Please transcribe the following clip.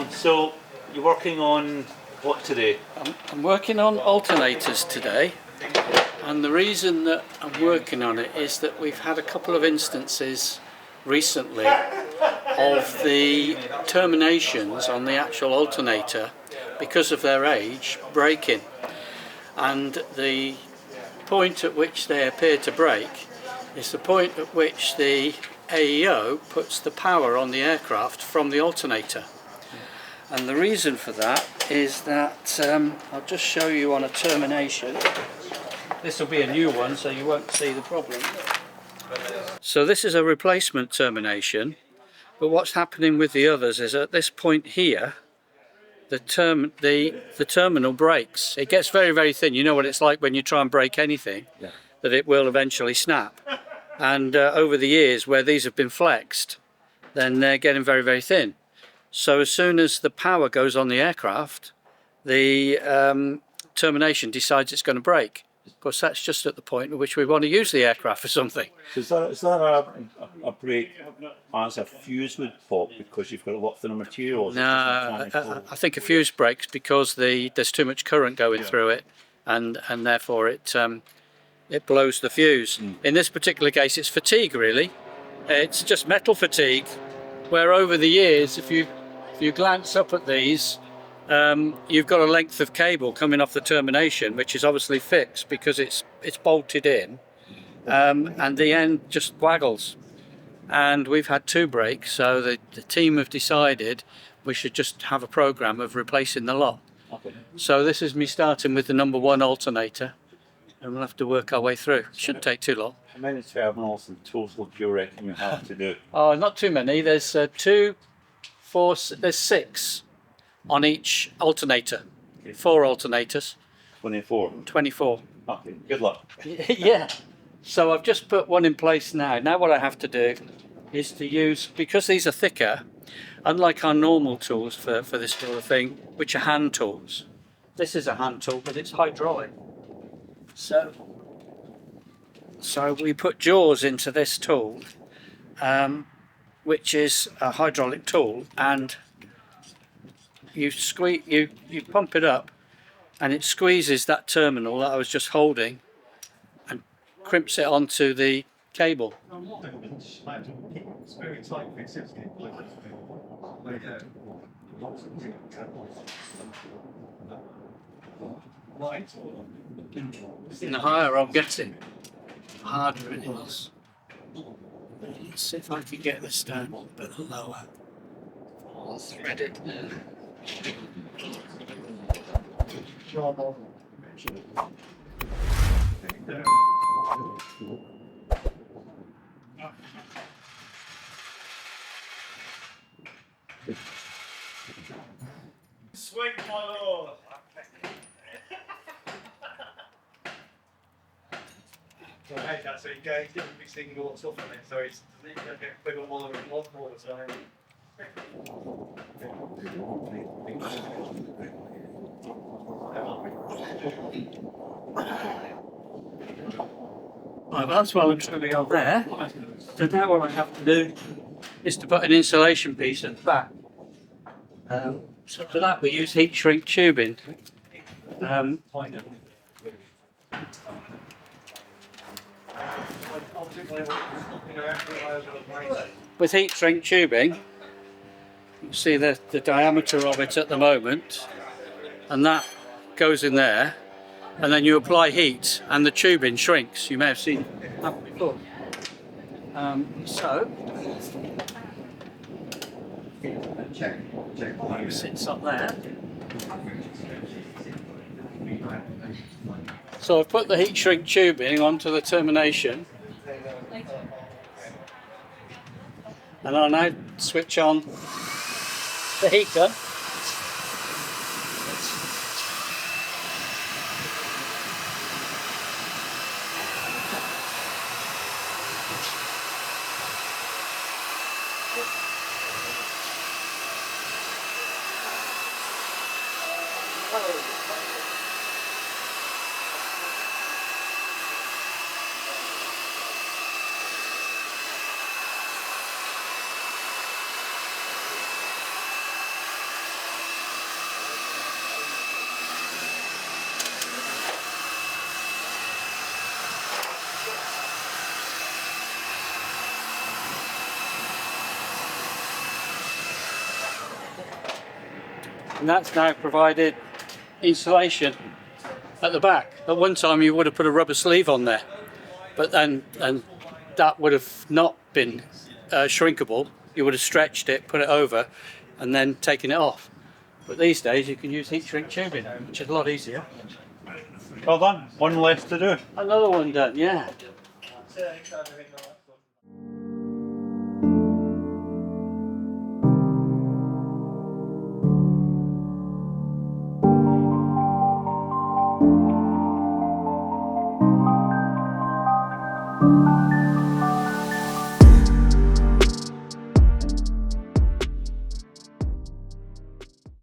So you're working on what today? I'm working on alternators today, and the reason that I'm working on it is that we've had a couple of instances recently of the terminations on the actual alternator, because of their age, breaking, and the point at which they appear to break is the point at which the AEO puts the power on the aircraft from the alternator. And the reason for that is that I'll just show you on a termination. This will be a new one, so you won't see the problem. So this is a replacement termination, but what's happening with the others is at this point here, the terminal breaks. It gets very, very thin. You know what it's like when you try and break anything, that it will eventually snap. And over the years, where these have been flexed, then they're getting very, very thin. So as soon as the power goes on the aircraft, the termination decides it's going to break. Of course, that's just at the point at which we want to use the aircraft for something. So is that a break as a fuse would pop because you've got a lot thinner material? No, I think a fuse breaks because there's too much current going through it, and therefore it blows the fuse. In this particular case, it's fatigue really. It's just metal fatigue, where over the years, if you glance up at these, you've got a length of cable coming off the termination, which is obviously fixed because it's bolted in, and the end just waggles. And we've had two breaks, so the team have decided we should just have a program of replacing the lot. Okay. So this is me starting with the number 1 alternator, and we'll have to work our way through. It shouldn't take too long. How many terminals and total do you reckon you have to do? Oh, not too many. There's 2, 4, there's 6 on each alternator. 4 alternators. 24. 24. Okay, good luck. Yeah. So I've just put one in place now. Now what I have to do is to use, because these are thicker, unlike our normal tools for this sort of thing, which are hand tools. This is a hand tool, but it's hydraulic. So we put jaws into this tool, which is a hydraulic tool, and you pump it up, and it squeezes that terminal that I was just holding, and crimps it onto the cable. And the higher I'm getting, the harder it is. Let's see if I can get this down a bit lower. I'll thread it. Swing, my lord. So hey, that's so you go, he's different mixing all the stuff on it, so it's big on all the time. Right, that's well and truly on there. So now what I have to do is to put an insulation piece at the back. So for that we use heat shrink tubing. With heat shrink tubing, you see the diameter of it at the moment, and that goes in there, and then you apply heat and the tubing shrinks. You may have seen that before. So it sits up there. So I've put the heat shrink tubing onto the termination, and I'll now switch on the heater. and that's now provided insulation at the back. At one time you would have put a rubber sleeve on there, but then and that would have not been shrinkable. You would have stretched it, put it over, and then taken it off. But these days you can use heat shrink tubing, which is a lot easier. Well done. One less to do. Another one done, yeah.